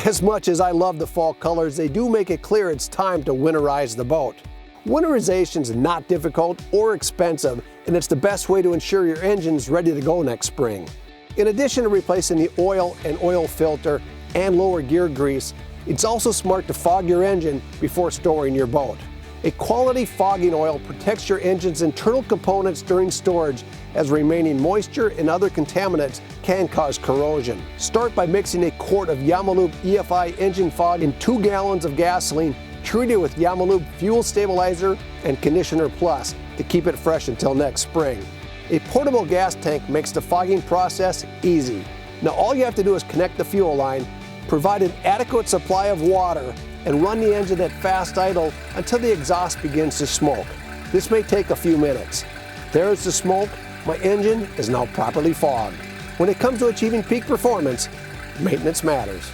As much as I love the fall colors, they do make it clear it's time to winterize the boat. Winterization is not difficult or expensive, and it's the best way to ensure your engine's ready to go next spring. In addition to replacing the oil and oil filter and lower gear grease, it's also smart to fog your engine before storing your boat. A quality fogging oil protects your engine's internal components during storage, as remaining moisture and other contaminants can cause corrosion. Start by mixing a quart of Yamalube EFI engine fog in 2 gallons of gasoline, treated with Yamalube Fuel Stabilizer and Conditioner Plus to keep it fresh until next spring. A portable gas tank makes the fogging process easy. Now all you have to do is connect the fuel line, provide an adequate supply of water, and run the engine at fast idle until the exhaust begins to smoke. This may take a few minutes. There's the smoke. My engine is now properly fogged. When it comes to achieving peak performance, maintenance matters.